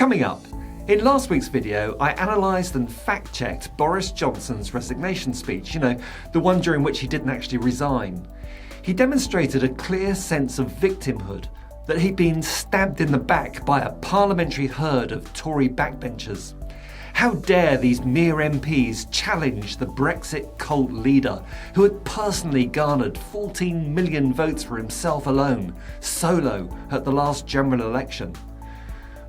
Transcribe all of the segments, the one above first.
Coming up, in last week's video, I analysed and fact-checked Boris Johnson's resignation speech, the one during which he didn't actually resign. He demonstrated a clear sense of victimhood, that he'd been stabbed in the back by a parliamentary herd of Tory backbenchers. How dare these mere MPs challenge the Brexit cult leader who had personally garnered 14 million votes for himself alone, solo, at the last general election.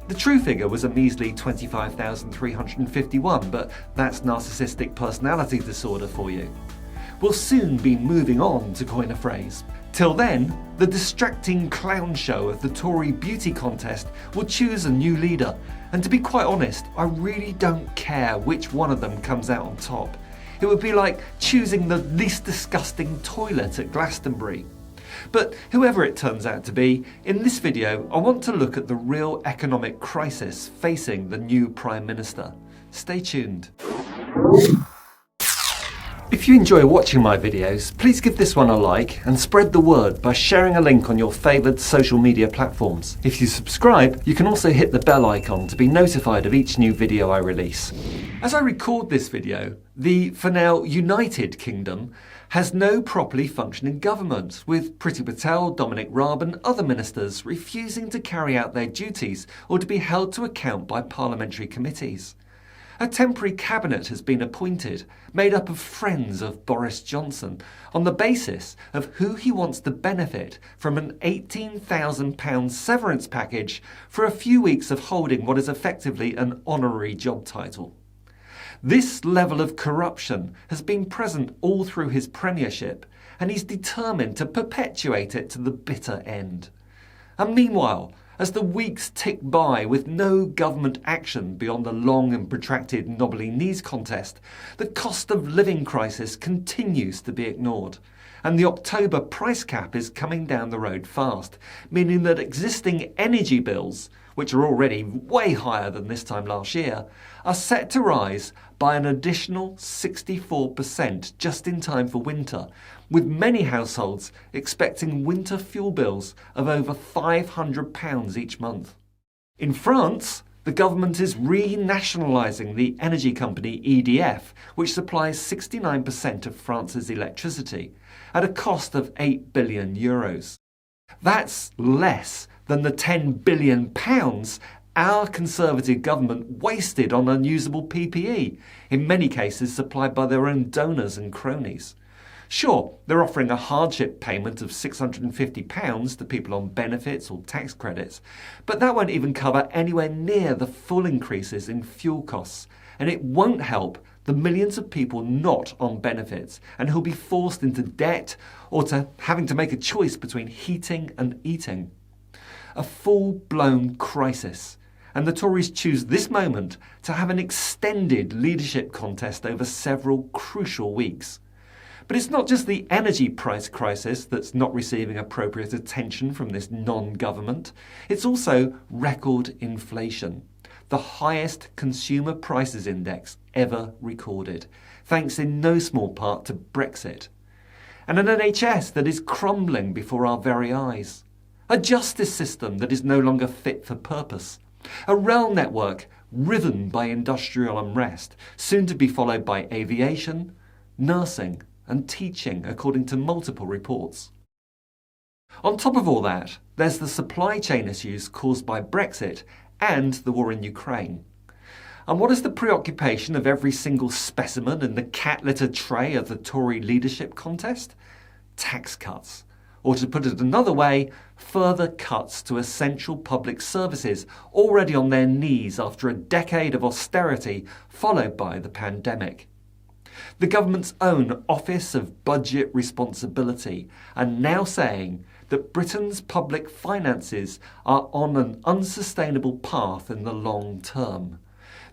The true figure was a measly 25,351, but that's narcissistic personality disorder for you. We'll soon be moving on, to coin a phrase. Till then, the distracting clown show of the Tory Beauty Contest will choose a new leader, and to be quite honest, I really don't care which one of them comes out on top. It would be like choosing the least disgusting toilet at Glastonbury. But whoever it turns out to be, in this video I want to look at the real economic crisis facing the new Prime Minister. Stay tuned. If you enjoy watching my videos, please give this one a like and spread the word by sharing a link on your favoured social media platforms. If you subscribe, you can also hit the bell icon to be notified of each new video I release. As I record this video, the, for now, United Kingdom has no properly functioning government, with Priti Patel, Dominic Raab and other ministers refusing to carry out their duties or to be held to account by parliamentary committees. A temporary cabinet has been appointed, made up of friends of Boris Johnson, on the basis of who he wants to benefit from an £18,000 severance package for a few weeks of holding what is effectively an honorary job title. This level of corruption has been present all through his premiership, and he's determined to perpetuate it to the bitter end. And meanwhile, as the weeks tick by with no government action beyond the long and protracted knobbly knees contest, the cost of living crisis continues to be ignored. And the October price cap is coming down the road fast, meaning that existing energy bills, which are already way higher than this time last year, are set to rise by an additional 64% just in time for winter, with many households expecting winter fuel bills of over £500 each month. In France, the government is renationalising the energy company EDF, which supplies 69% of France's electricity, at a cost of €8 billion. That's less than the £10 billion our Conservative government wasted on unusable PPE, in many cases supplied by their own donors and cronies. Sure, they're offering a hardship payment of £650 to people on benefits or tax credits, but that won't even cover anywhere near the full increases in fuel costs, and it won't help the millions of people not on benefits and who'll be forced into debt or to having to make a choice between heating and eating. A full-blown crisis, and the Tories choose this moment to have an extended leadership contest over several crucial weeks. But it's not just the energy price crisis that's not receiving appropriate attention from this non-government. It's also record inflation, the highest consumer prices index ever recorded, thanks in no small part to Brexit. And an NHS that is crumbling before our very eyes. A justice system that is no longer fit for purpose. A rail network riven by industrial unrest, soon to be followed by aviation, nursing and teaching, according to multiple reports. On top of all that, there's the supply chain issues caused by Brexit and the war in Ukraine. And what is the preoccupation of every single specimen in the cat litter tray of the Tory leadership contest? Tax cuts. Or to put it another way, further cuts to essential public services already on their knees after a decade of austerity followed by the pandemic. The government's own Office of Budget Responsibility are now saying that Britain's public finances are on an unsustainable path in the long term.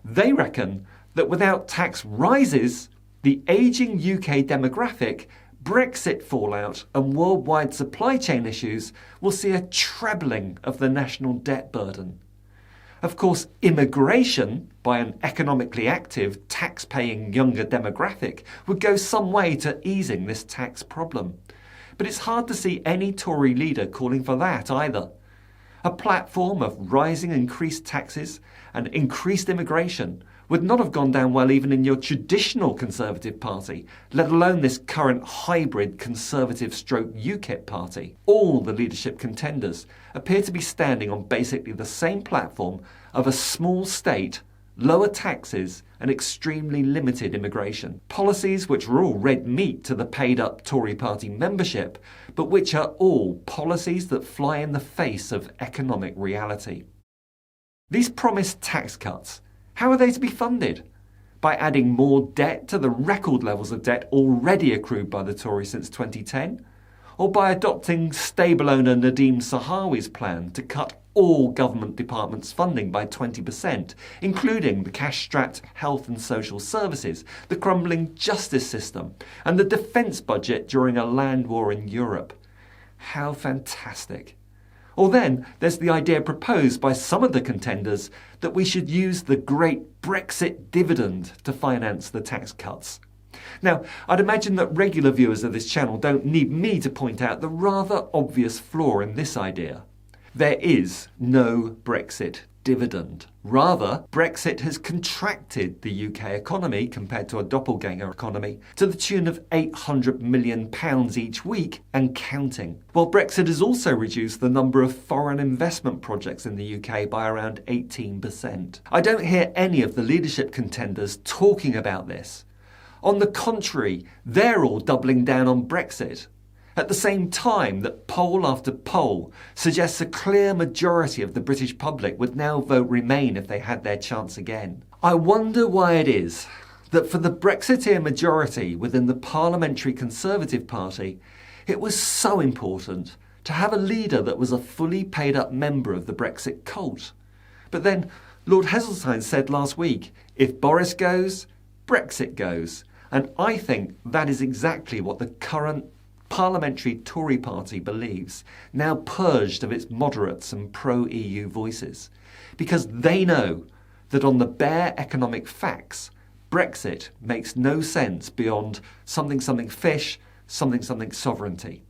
They reckon that without tax rises, the ageing UK demographic, Brexit fallout and worldwide supply chain issues will see a trebling of the national debt burden. Of course, immigration by an economically active, tax-paying younger demographic would go some way to easing this tax problem. But it's hard to see any Tory leader calling for that either. A platform of rising increased taxes and increased immigration would not have gone down well even in your traditional Conservative Party, let alone this current hybrid Conservative stroke UKIP party. All the leadership contenders appear to be standing on basically the same platform of a small state, lower taxes and extremely limited immigration. Policies which are all red meat to the paid-up Tory party membership, but which are all policies that fly in the face of economic reality. These promised tax cuts, how are they to be funded? By adding more debt to the record levels of debt already accrued by the Tories since 2010? Or by adopting stable owner Nadeem Sahawi's plan to cut all government departments' funding by 20%, including the cash-strapped health and social services, the crumbling justice system, and the defence budget during a land war in Europe? How fantastic. Or then there's the idea proposed by some of the contenders that we should use the great Brexit dividend to finance the tax cuts. Now, I'd imagine that regular viewers of this channel don't need me to point out the rather obvious flaw in this idea. There is no Brexit dividend. Rather, Brexit has contracted the UK economy, compared to a doppelganger economy, to the tune of £800 million each week and counting. While Brexit has also reduced the number of foreign investment projects in the UK by around 18%. I don't hear any of the leadership contenders talking about this. On the contrary, they're all doubling down on Brexit. At the same time that poll after poll suggests a clear majority of the British public would now vote Remain if they had their chance again. I wonder why it is that for the Brexiteer majority within the Parliamentary Conservative Party, it was so important to have a leader that was a fully paid up member of the Brexit cult. But then Lord Heseltine said last week, if Boris goes, Brexit goes. And I think that is exactly what the current Parliamentary Tory party believes, now purged of its moderates and pro-EU voices, because they know that on the bare economic facts, Brexit makes no sense beyond something fish, something sovereignty.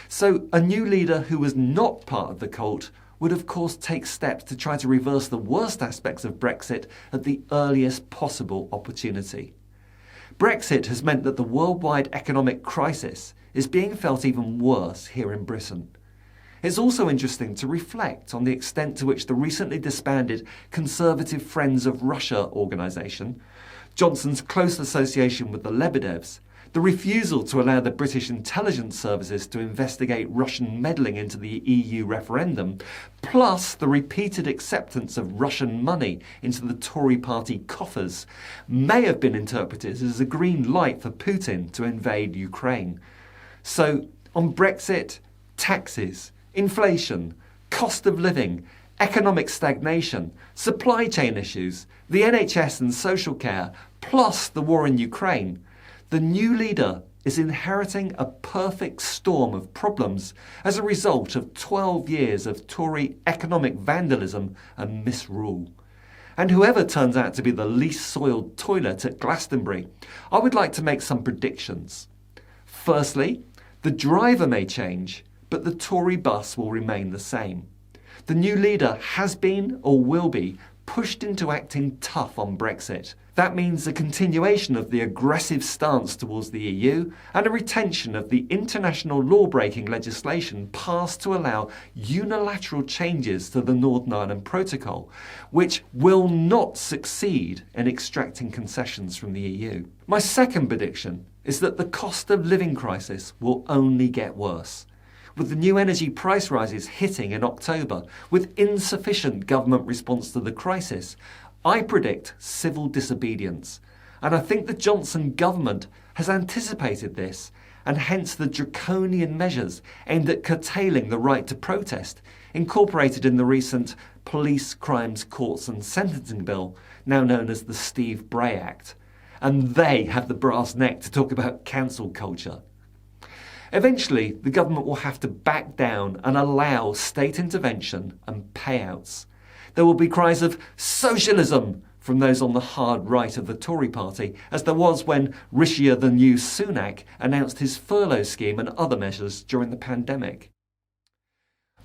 So a new leader who was not part of the cult would of course take steps to try to reverse the worst aspects of Brexit at the earliest possible opportunity. Brexit has meant that the worldwide economic crisis is being felt even worse here in Britain. It's also interesting to reflect on the extent to which the recently disbanded Conservative Friends of Russia organisation, Johnson's close association with the Lebedevs, the refusal to allow the British intelligence services to investigate Russian meddling into the EU referendum, plus the repeated acceptance of Russian money into the Tory party coffers, may have been interpreted as a green light for Putin to invade Ukraine. So, on Brexit, taxes, inflation, cost of living, economic stagnation, supply chain issues, the NHS and social care, plus the war in Ukraine, the new leader is inheriting a perfect storm of problems as a result of 12 years of Tory economic vandalism and misrule. And whoever turns out to be the least soiled toilet at Glastonbury, I would like to make some predictions. Firstly, the driver may change, but the Tory bus will remain the same. The new leader has been, or will be, pushed into acting tough on Brexit. That means a continuation of the aggressive stance towards the EU and a retention of the international law-breaking legislation passed to allow unilateral changes to the Northern Ireland Protocol, which will not succeed in extracting concessions from the EU. My second prediction is that the cost of living crisis will only get worse. With the new energy price rises hitting in October, with insufficient government response to the crisis, I predict civil disobedience. And I think the Johnson government has anticipated this, and hence the draconian measures aimed at curtailing the right to protest, incorporated in the recent Police, Crimes, Courts and Sentencing Bill, now known as the Steve Bray Act. And they have the brass neck to talk about cancel culture. Eventually, the government will have to back down and allow state intervention and payouts. There will be cries of socialism from those on the hard right of the Tory party, as there was when Rishier the new Sunak announced his furlough scheme and other measures during the pandemic.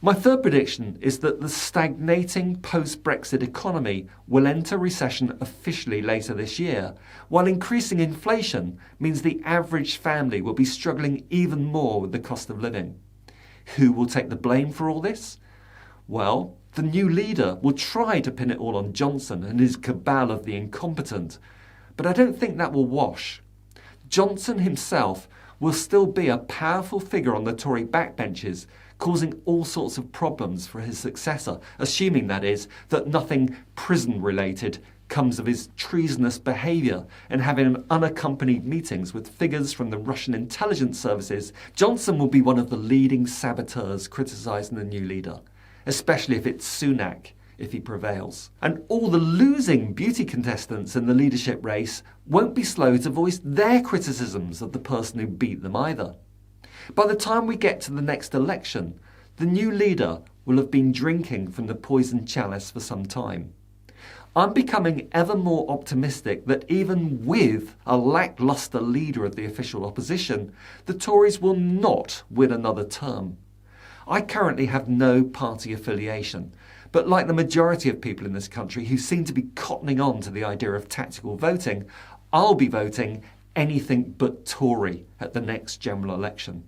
My third prediction is that the stagnating post-Brexit economy will enter recession officially later this year, while increasing inflation means the average family will be struggling even more with the cost of living. Who will take the blame for all this? Well, the new leader will try to pin it all on Johnson and his cabal of the incompetent, but I don't think that will wash. Johnson himself will still be a powerful figure on the Tory backbenches, causing all sorts of problems for his successor, assuming, that is, that nothing prison-related comes of his treasonous behaviour and having unaccompanied meetings with figures from the Russian intelligence services. Johnson will be one of the leading saboteurs criticising the new leader, especially if it's Sunak, if he prevails. And all the losing beauty contestants in the leadership race won't be slow to voice their criticisms of the person who beat them either. By the time we get to the next election, the new leader will have been drinking from the poisoned chalice for some time. I'm becoming ever more optimistic that even with a lacklustre leader of the official opposition, the Tories will not win another term. I currently have no party affiliation, but like the majority of people in this country who seem to be cottoning on to the idea of tactical voting, I'll be voting anything but Tory at the next general election.